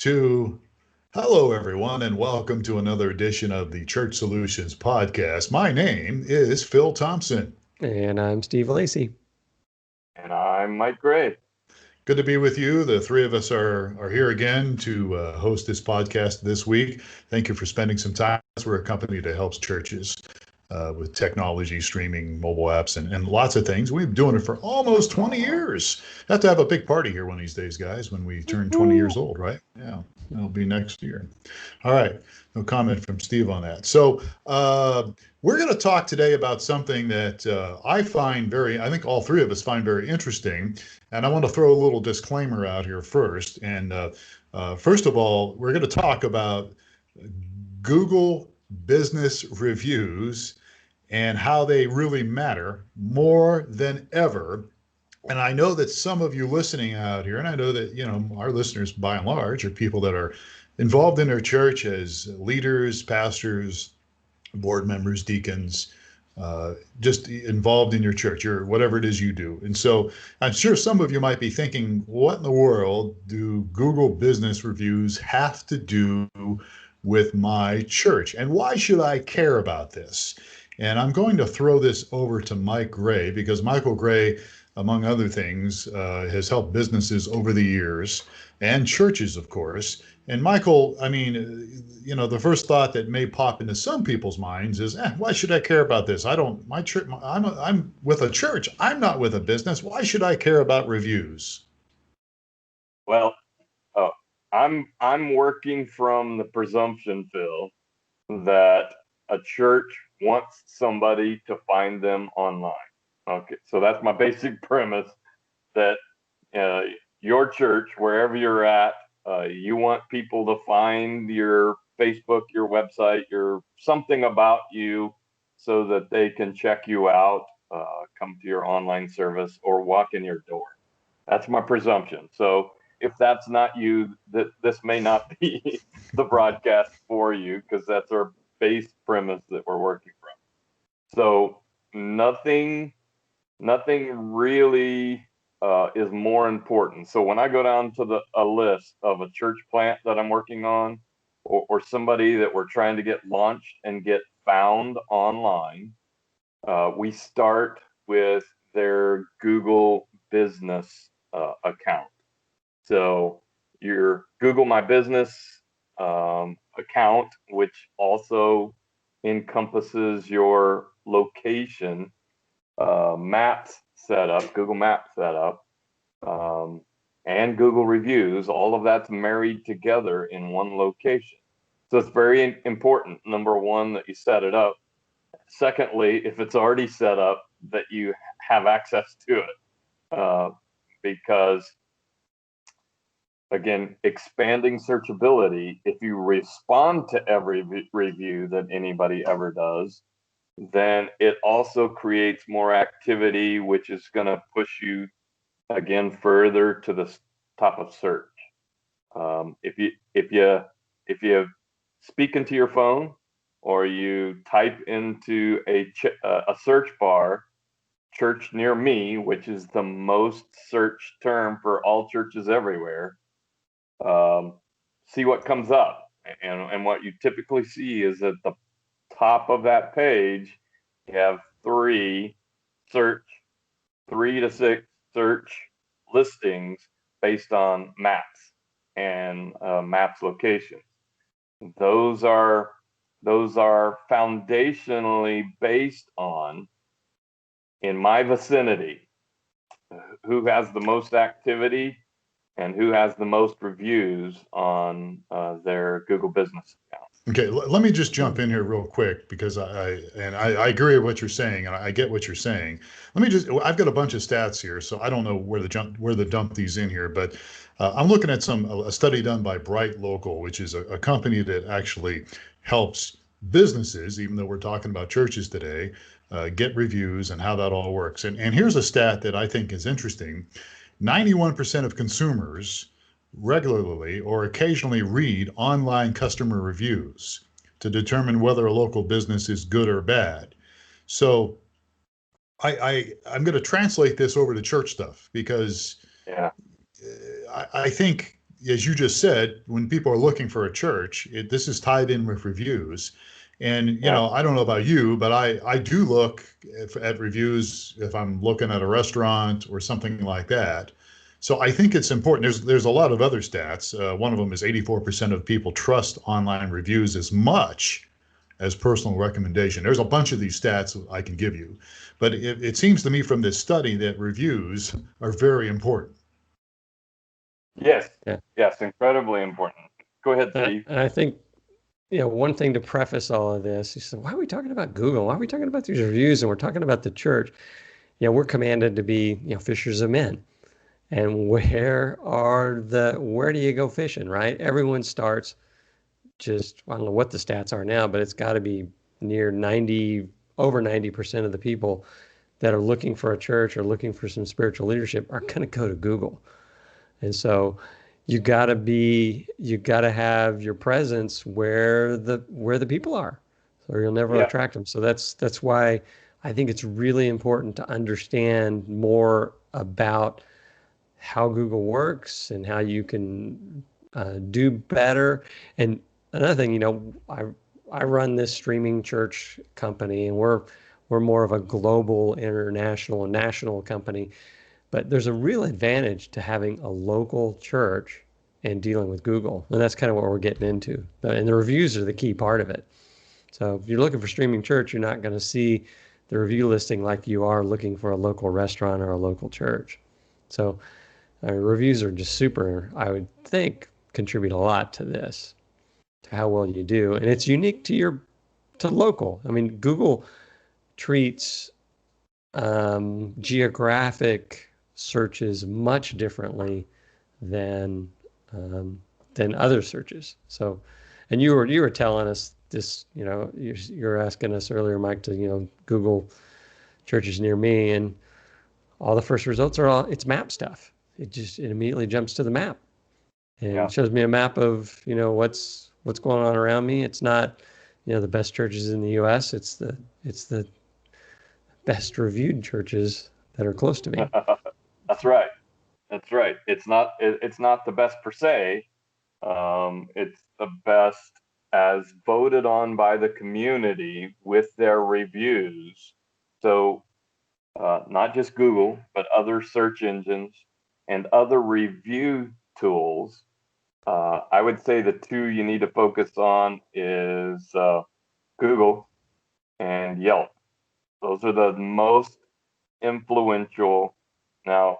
2. Hello, everyone, and welcome to another edition of the Church Solutions Podcast. My name is Phil Thompson. And I'm Steve Lacy. And I'm Mike Gray. Good to be with you. The three of us are here again to host this podcast this week. Thank you for spending some time. We're a company that helps churches with technology, streaming, mobile apps, and lots of things. We've been doing it for almost 20 years. Have to have a big party here one of these days, guys, when we turn 20 years old, right? Yeah, that'll be next year. All right. No comment from Steve on that. So we're going to talk today about something that I think all three of us find very interesting. And I want to throw a little disclaimer out here first. And first of all, we're going to talk about Google business reviews and how they really matter more than ever. And I know that some of you listening out here, and I know that, our listeners by and large are people that are involved in their church as leaders, pastors, board members, deacons, just involved in your church or whatever it is you do. And so I'm sure some of you might be thinking, what in the world do Google business reviews have to do with my church? And why should I care about this? And I'm going to throw this over to Mike Gray, because Michael Gray, among other things, has helped businesses over the years and churches, of course. And Michael, the first thought that may pop into some people's minds is, why should I care about this? I'm with a church. I'm not with a business. Why should I care about reviews? Well, I'm working from the presumption, Phil, that a church wants somebody to find them online. Okay, so that's my basic premise, that your church, wherever you're at, you want people to find your Facebook, your website, your something about you, so that they can check you out, come to your online service, or walk in your door. That's my presumption. So if that's not you, this may not be the broadcast for you, because that's our base premise that we're working from. So nothing really is more important. So when I go down to a list of a church plant that I'm working on, or somebody that we're trying to get launched and get found online, we start with their Google business account. So your Google My Business account, which also encompasses your location, maps setup, Google Maps setup, and Google reviews, all of that's married together in one location. So it's very important, number one, that you set it up. Secondly, if it's already set up, that you have access to it, because again, expanding searchability, if you respond to every review that anybody ever does, then it also creates more activity, which is going to push you again further to the top of search. If you speak into your phone, or you type into a search bar, church near me, which is the most searched term for all churches everywhere, see what comes up. And what you typically see is at the top of that page, you have 3 to 6 search listings based on maps and maps locations. Those are foundationally based on, in my vicinity, who has the most activity and who has the most reviews on their Google business account. Okay, let me just jump in here real quick, because I agree with what you're saying, and I get what you're saying. I've got a bunch of stats here, so I don't know where to dump these in here, but I'm looking at a study done by Bright Local, which is a company that actually helps businesses, even though we're talking about churches today, get reviews and how that all works. And here's a stat that I think is interesting. 91% of consumers regularly or occasionally read online customer reviews to determine whether a local business is good or bad. So I'm going to translate this over to church stuff, because I think as you just said, when people are looking for a church, this is tied in with reviews. And, I don't know about you, but I do look at reviews if I'm looking at a restaurant or something like that. So I think it's important. There's a lot of other stats. One of them is 84% of people trust online reviews as much as personal recommendation. There's a bunch of these stats I can give you, but it seems to me from this study that reviews are very important. Yes. Yeah. Yes. Incredibly important. Go ahead, Steve. And I think, one thing to preface all of this, you said, why are we talking about Google? Why are we talking about these reviews? And we're talking about the church. We're commanded to be, fishers of men. And where do you go fishing, right? Everyone starts I don't know what the stats are now, but it's got to be over 90% of the people that are looking for a church or looking for some spiritual leadership are going to go to Google. And so you got to have your presence where the people are, or you'll never attract them. So that's why I think it's really important to understand more about how Google works and how you can do better. And another thing, I run this streaming church company, and we're more of a global, international, and national company. But there's a real advantage to having a local church and dealing with Google. And that's kind of what we're getting into. And the reviews are the key part of it. So if you're looking for streaming church, you're not going to see the review listing like you are looking for a local restaurant or a local church. So reviews are just super, I would think, contribute a lot to this, to how well you do. And it's unique to local. I mean, Google treats geographic searches much differently than other searches. So, and you were telling us this, you're asking us earlier, Mike, to Google churches near me, and all the first results are it's map stuff. It immediately jumps to the map and shows me a map of what's going on around me. It's not the best churches in the U.S. It's the best reviewed churches that are close to me. That's right. That's right. It's not the best per se. It's the best as voted on by the community with their reviews. So not just Google, but other search engines and other review tools. I would say the two you need to focus on is Google and Yelp. Those are the most influential. Now,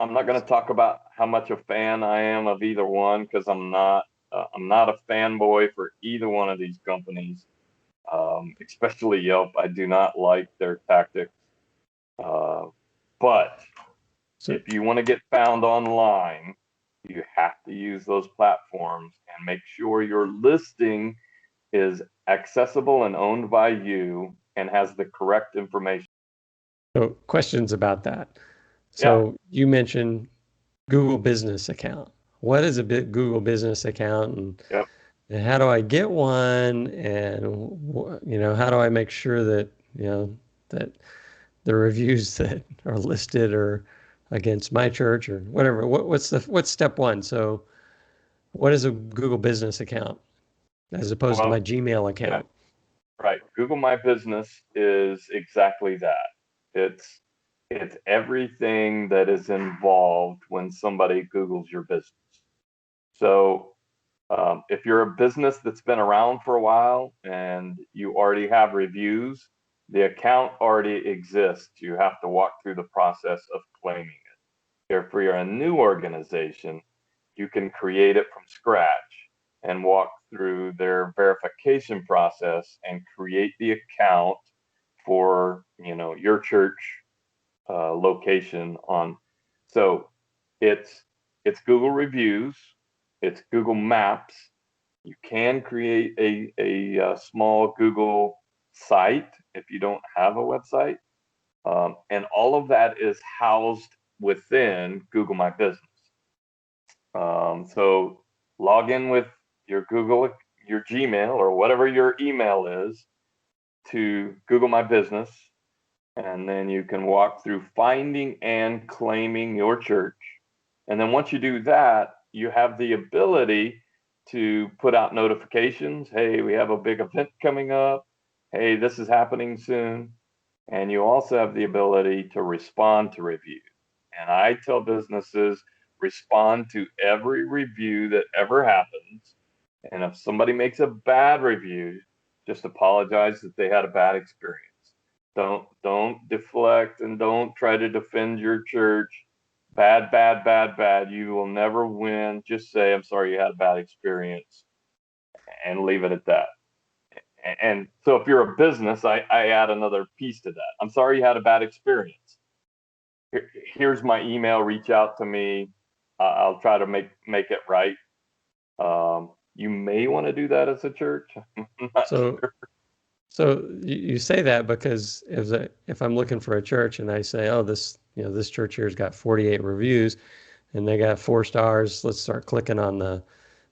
I'm not going to talk about how much a fan I am of either one, because I'm not a fanboy for either one of these companies, especially Yelp. I do not like their tactics. But if you want to get found online, you have to use those platforms and make sure your listing is accessible and owned by you and has the correct information. So questions about that. So you mentioned Google Business Account. What is a Google Business Account, and how do I get one? And how do I make sure that that the reviews that are listed are against my church or whatever? What's step one? So what is a Google Business Account as opposed to my Gmail account? Right. Google My Business is exactly that. It's everything that is involved when somebody Googles your business. So if you're a business that's been around for a while and you already have reviews, the account already exists. You have to walk through the process of claiming it. If you're a new organization, you can create it from scratch and walk through their verification process and create the account for your church location on. So it's Google reviews, it's Google Maps. You can create a small Google site if you don't have a website, and all of that is housed within Google My Business. So log in with your Gmail, or whatever your email is, to Google My Business, and then you can walk through finding and claiming your church. And then once you do that, you have the ability to put out notifications. Hey, we have a big event coming up. Hey, this is happening soon. And you also have the ability to respond to reviews. And I tell businesses, respond to every review that ever happens. And if somebody makes a bad review, just apologize that they had a bad experience. Don't deflect and don't try to defend your church. Bad, bad, bad, bad. You will never win. Just say, I'm sorry you had a bad experience, and leave it at that. And so if you're a business, I add another piece to that. I'm sorry you had a bad experience. Here's my email. Reach out to me. I'll try to make it right. You may want to do that as a church. So, Sure. so you say that because if I'm looking for a church and I say, oh, this church here's got 48 reviews and they got 4 stars, let's start clicking on the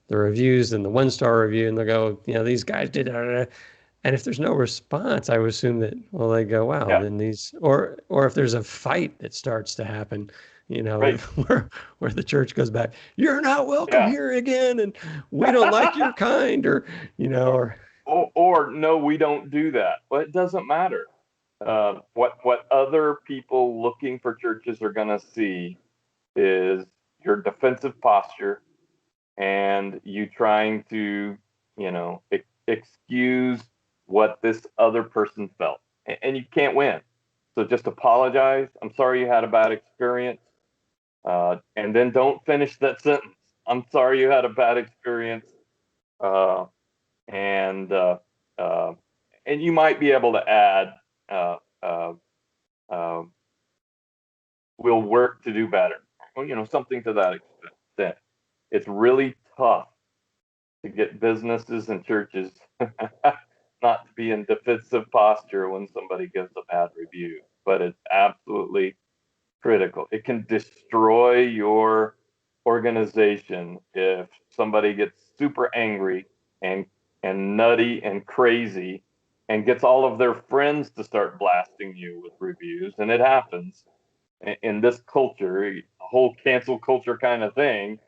reviews and the 1-star review, and they'll go, these guys did that. And if there's no response, I would assume that, well, they go, wow, Yeah. then or if there's a fight that starts to happen, Right. where the church goes back, you're not welcome here again, and we don't like your kind, or no, we don't do that. Well, it doesn't matter. What other people looking for churches are going to see is your defensive posture and you trying to, excuse what this other person felt, and you can't win. So just apologize. I'm sorry you had a bad experience. And then don't finish that sentence. I'm sorry you had a bad experience. And you might be able to add, we'll work to do better, or, something to that extent. It's really tough to get businesses and churches not to be in defensive posture when somebody gives a bad review, but it's absolutely critical. It can destroy your organization if somebody gets super angry and nutty and crazy and gets all of their friends to start blasting you with reviews. And it happens in this culture, a whole cancel culture kind of thing.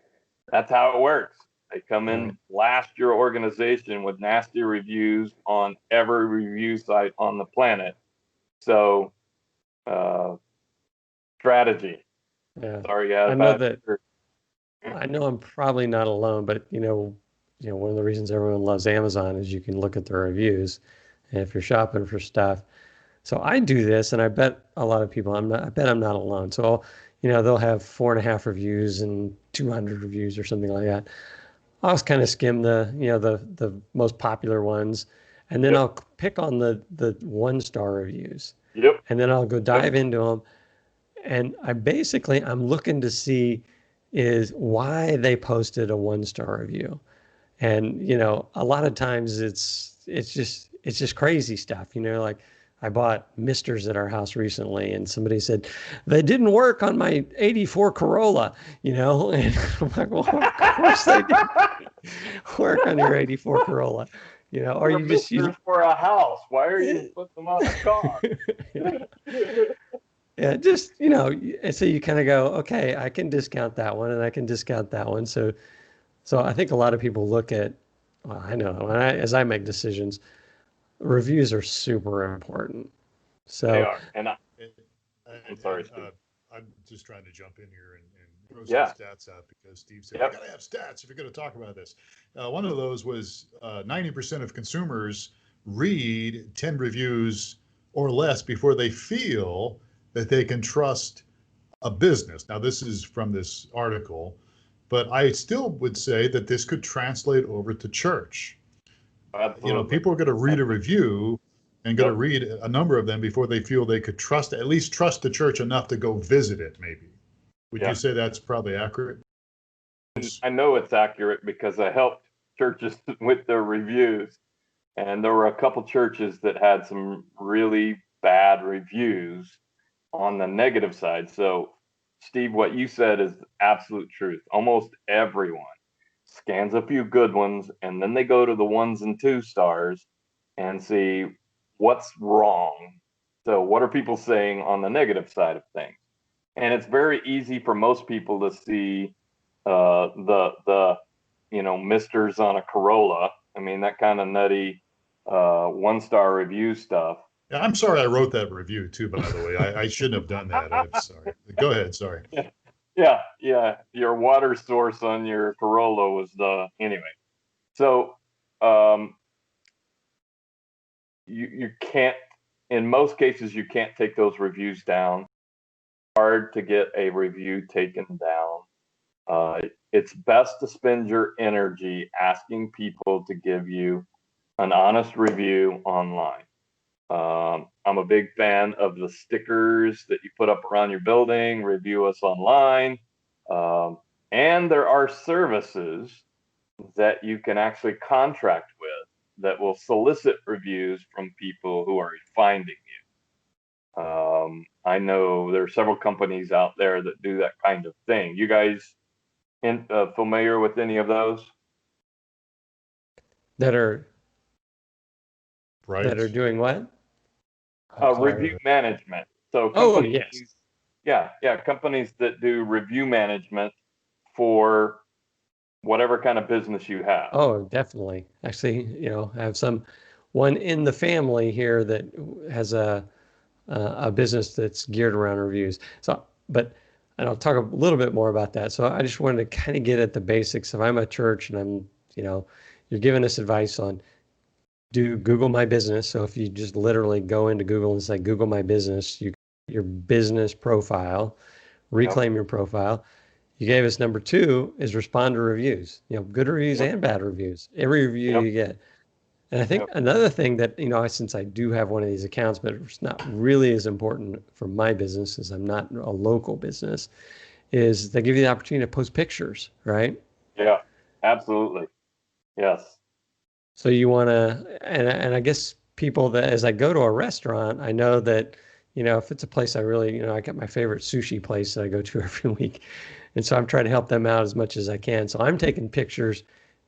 That's how it works. They come in, blast your organization with nasty reviews on every review site on the planet. So, strategy. Yeah. Sorry, yeah. I know I'm probably not alone, but one of the reasons everyone loves Amazon is you can look at the reviews, and if you're shopping for stuff. So I do this, and I bet a lot of people, I bet I'm not alone. So, they'll have 4.5 reviews and 200 reviews or something like that. I'll just kind of skim the most popular ones, and then I'll pick on the 1-star reviews. Yep. And then I'll go dive into them. And I'm looking to see is why they posted a 1-star review. And, a lot of times it's just crazy stuff, like I bought misters at our house recently and somebody said, they didn't work on my 84 Corolla, and I'm like, well, of course they didn't work on your 84 Corolla, or you just use for a house. Why are you putting them on a car? Yeah, just, and so you kind of go, okay, I can discount that one and I can discount that one. So I think a lot of people look at, well, I know as I make decisions, reviews are super important. So they are. And I'm sorry, Steve. I'm just trying to jump in here and throw some stats out because Steve said, you got to have stats if you're going to talk about this. One of those was 90% of consumers read 10 reviews or less before they feel that they can trust a business. Now, this is from this article, but I still would say that this could translate over to church. Absolutely. People are going to read a review and going to read a number of them before they feel they could at least trust the church enough to go visit it, maybe. Would you say that's probably accurate? I know it's accurate because I helped churches with their reviews, and there were a couple churches that had some really bad reviews on the negative side. So, Steve, what you said is absolute truth. Almost everyone scans a few good ones, and then they go to the 1s and 2 stars and see what's wrong. So what are people saying on the negative side of things? And it's very easy for most people to see the misters on a Corolla. I mean, that kind of nutty 1-star review stuff. Yeah, I'm sorry I wrote that review too, by the way. I shouldn't have done that. I'm sorry. Go ahead. Sorry. Yeah. Your water source on your Corolla was anyway. So you can't, in most cases, you can't take those reviews down. It's hard to get a review taken down. It's best to spend your energy asking people to give you an honest review online. I'm a big fan of the stickers that you put up around your building, review us online. And there are services that you can actually contract with that will solicit reviews from people who are finding you. I know there are several companies out there that do that kind of thing. You guys familiar with any of those? That are Right. that are doing what? Review management. So companies, companies that do review management for whatever kind of business you have. Oh, definitely. Actually, I have one in the family here that has a business that's geared around reviews. And I'll talk a little bit more about that. So I just wanted to kind of get at the basics. If I'm a church and you're giving us advice on do Google My Business. So if you just literally go into Google and say, Google My Business, you get your business profile, reclaim your profile. You gave us number 2 is respond to reviews, good reviews and bad reviews, every review you get. And I think another thing that, since I do have one of these accounts, but it's not really as important for my business as I'm not a local business, is they give you the opportunity to post pictures, right? Yeah, absolutely. Yes. So you want to, and I guess people that, as I go to a restaurant, I know that, if it's a place I really, I got my favorite sushi place that I go to every week. And so I'm trying to help them out as much as I can. So I'm taking pictures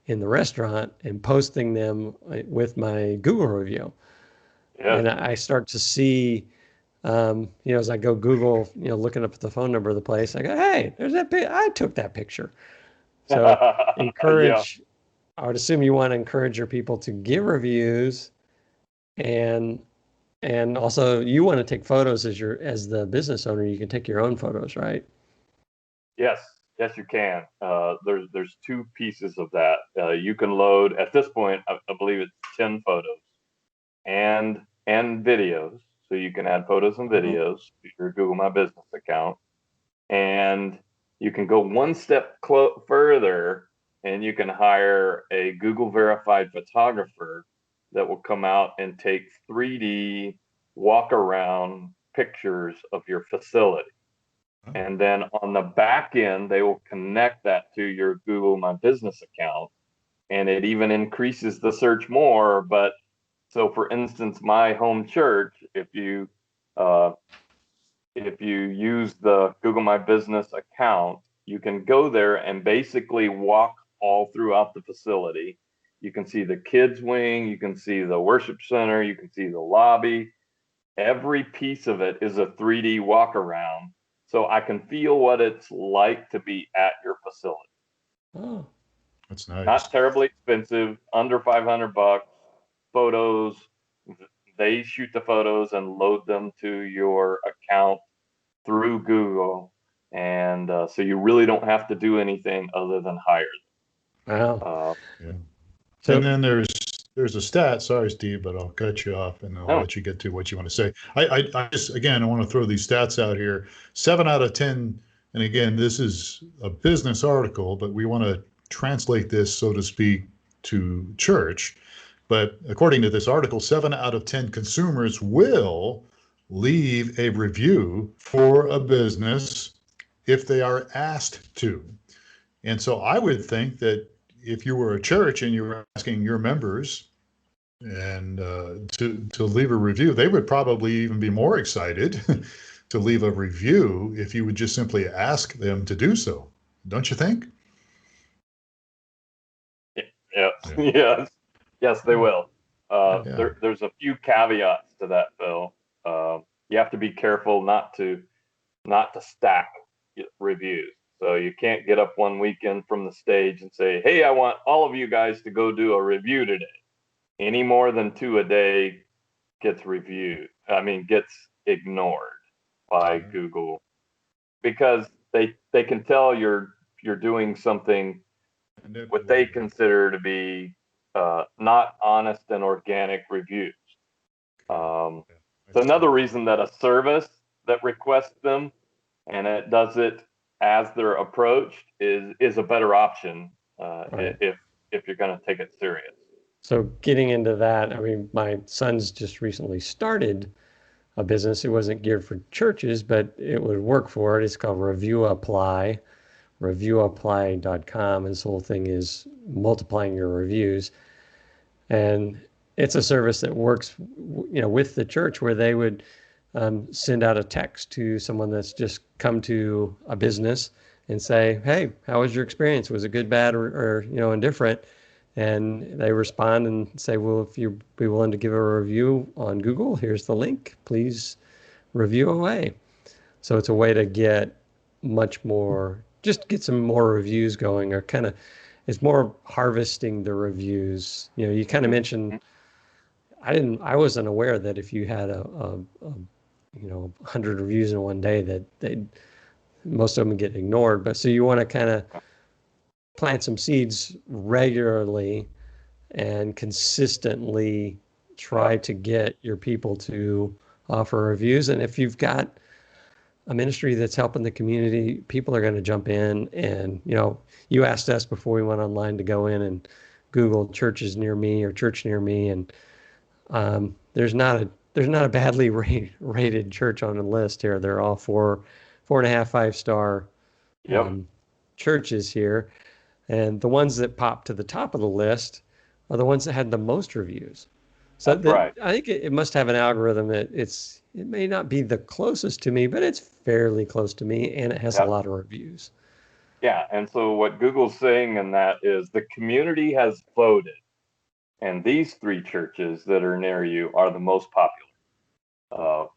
in the restaurant and posting them with my Google review. Yeah. And I start to see, as I go Google, looking up the phone number of the place, I go, hey, there's that I took that picture. So encourage, I would assume you want to encourage your people to give reviews, and also you want to take photos as the business owner. You can take your own photos, right? Yes, you can. There's 2 pieces of that. You can load at this point. I believe it's 10 photos and videos. So you can add photos and videos to your Google My Business account, and you can go one step further, and you can hire a Google verified photographer that will come out and take 3D walk around pictures of your facility. And then on the back end, they will connect that to your Google My Business account, and it even increases the search more. But so, for instance, my home church, if you use the Google My Business account, you can go there and basically walk all throughout the facility. You can see the kids wing, you can see the worship center, you can see the lobby. Every piece of it is a 3D walk around. So I can feel what it's like to be at your facility. Oh, that's nice. Not terribly expensive, under $500. Photos, they shoot the photos and load them to your account through Google, and so you really don't have to do anything other than hire them. Wow. Yeah. So, and then there's a stat. Sorry, Steve, but I'll cut you off and I'll let you get to what you want to say. I just, again, I want to throw these stats out here. 7 out of 10, and again, this is a business article, but we want to translate this, so to speak, to church. But according to this article, 7 out of 10 consumers will leave a review for a business if they are asked to. And so I would think that if you were a church and you were asking your members and to leave a review, they would probably even be more excited to leave a review if you would just simply ask them to do so. Don't you think? Yeah. Yes, they will. There's a few caveats to that, Phil. You have to be careful not to stack reviews. So you can't get up one weekend from the stage and say, hey, I want all of you guys to go do a review today. Any more than 2 a day gets ignored by Google, because they can tell you're doing something what they consider to be not honest and organic reviews. It's another reason that a service that requests them and it does it as they're approached is a better option Right. if you're going to take it serious. So getting into that, I mean, my son's just recently started a business. It wasn't geared for churches, but it would work for it. It's called Review Apply, reviewapply.com. And this whole thing is multiplying your reviews. And it's a service that works, with the church, where they would send out a text to someone that's just come to a business and say, hey, how was your experience? Was it good, bad, or indifferent? And they respond and say, well, if you'd be willing to give a review on Google, here's the link. Please review away. So it's a way to get some more reviews going, or kind of, it's more harvesting the reviews. You kind of mentioned, I wasn't aware that if you had 100 reviews in one day, that most of them get ignored. But so you want to kind of plant some seeds regularly and consistently try to get your people to offer reviews. And if you've got a ministry that's helping the community, people are going to jump in. And, you asked us before we went online to go in and Google churches near me or church near me. And there's not a badly rated church on the list here. They're all 4.5, 5-star churches here. And the ones that pop to the top of the list are the ones that had the most reviews. So right. I think it must have an algorithm that it may not be the closest to me, but it's fairly close to me, and it has a lot of reviews. Yeah, and so what Google's saying in that is the community has voted, and these 3 churches that are near you are the most popular.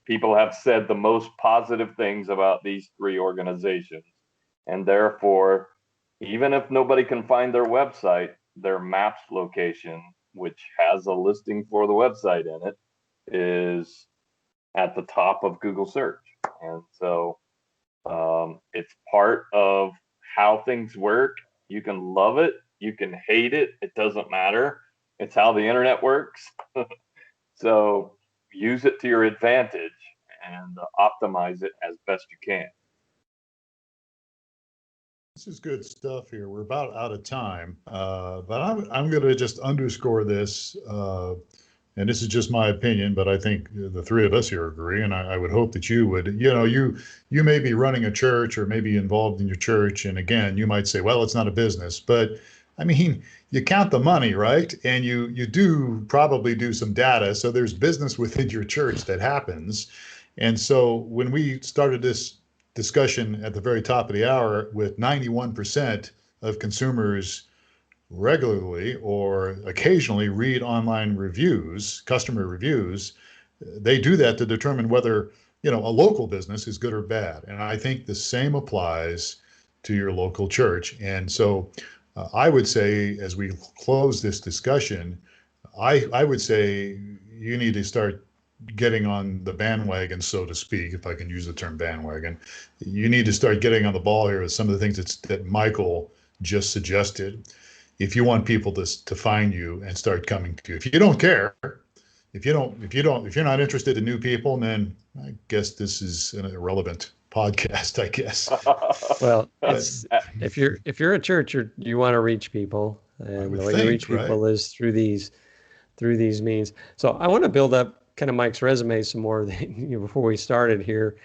People have said the most positive things about these 3 organizations, and therefore, even if nobody can find their website, their maps location, which has a listing for the website in it, is at the top of Google search. And so it's part of how things work. You can love it, you can hate it, it doesn't matter. It's how the internet works. So use it to your advantage and optimize it as best you can. This is good stuff here. We're about out of time, but I'm going to just underscore this, and this is just my opinion, but I think the 3 of us here agree, and I would hope that you would. You may be running a church or maybe involved in your church, and again, you might say, well, it's not a business, but I mean, you count the money, right? And you do probably do some data, so there's business within your church that happens. And so when we started this discussion at the very top of the hour with 91% of consumers regularly or occasionally read online reviews, customer reviews, they do that to determine whether, a local business is good or bad. And I think the same applies to your local church. And so I would say, as we close this discussion, I would say you need to start getting on the bandwagon, so to speak, if I can use the term bandwagon. You need to start getting on the ball here with some of the things that Michael just suggested. If you want people to find you and start coming to you, if you don't care, if you're not interested in new people, then I guess this is an irrelevant podcast, I guess. Well, if you're a church, you want to reach people, and the way you reach people is through these means. So I want to build up kind of Mike's resume some more before we started here.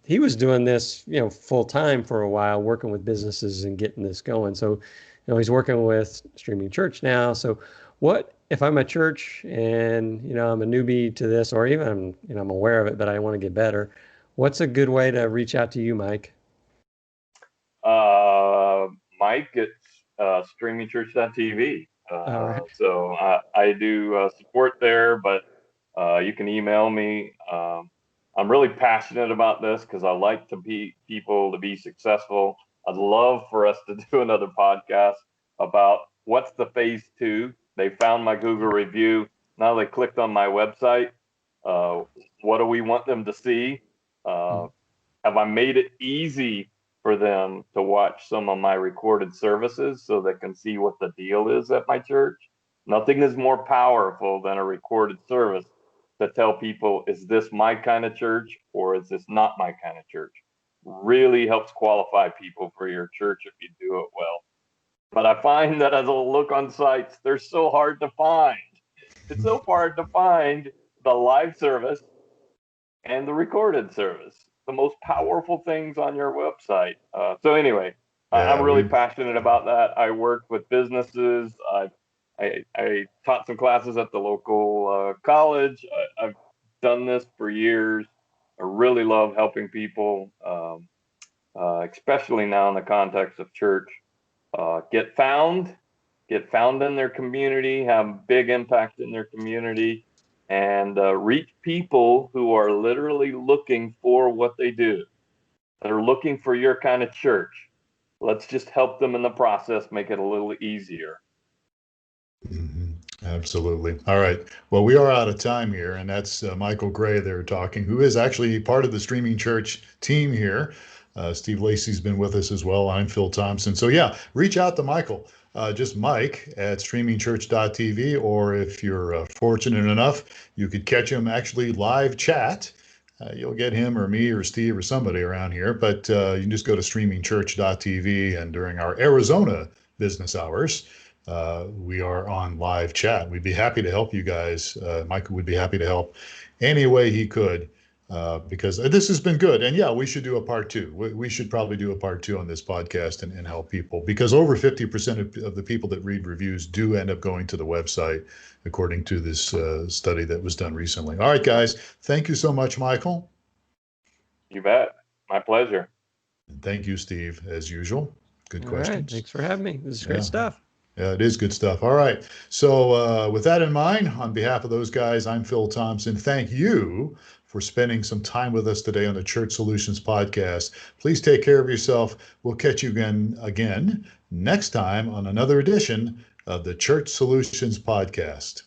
He was doing this, full time for a while, working with businesses and getting this going. So, he's working with Streaming Church now. So what if I'm a church and, I'm a newbie to this, or even, I'm aware of it, but I want to get better. What's a good way to reach out to you, Mike? Mike at streamingchurch.tv. Right. So I do support there, but you can email me. I'm really passionate about this because I like people to be successful. I'd love for us to do another podcast about what's the phase 2. They found my Google review. Now they clicked on my website. What do we want them to see? Have I made it easy for them to watch some of my recorded services so they can see what the deal is at my church? Nothing is more powerful than a recorded service to tell people, is this my kind of church or is this not my kind of church? Really helps qualify people for your church if you do it well. But I find that as I look on sites, they're so hard to find. It's so hard to find the live service and the recorded service, the most powerful things on your website. So anyway, I'm really passionate about that. I work with businesses. I taught some classes at the local college. I've done this for years. I really love helping people, especially now in the context of church. Get found in their community, have big impact in their community, and reach people who are literally looking for what they do. They're looking for your kind of church. Let's just help them in the process, make it a little easier. Mm-hmm. Absolutely. All right. Well, we are out of time here, and that's Michael Gray there talking, who is actually part of the Streaming Church team here. Steve Lacy's been with us as well. I'm Phil Thompson. So yeah, reach out to Michael, just Mike at streamingchurch.tv, or if you're fortunate enough, you could catch him actually live chat. You'll get him or me or Steve or somebody around here, but you can just go to streamingchurch.tv, and during our Arizona business hours, we are on live chat. We'd be happy to help you guys. Michael would be happy to help any way he could, because this has been good. And yeah, we should do a part 2. We should probably do a part 2 on this podcast and help people, because over 50% of the people that read reviews do end up going to the website, according to this study that was done recently. All right, guys. Thank you so much, Michael. You bet. My pleasure. And thank you, Steve, as usual. Good questions. All right. Thanks for having me. This is great stuff. Yeah, it is good stuff. All right. So with that in mind, on behalf of those guys, I'm Phil Thompson. Thank you for spending some time with us today on the Church Solutions Podcast. Please take care of yourself. We'll catch you again next time on another edition of the Church Solutions Podcast.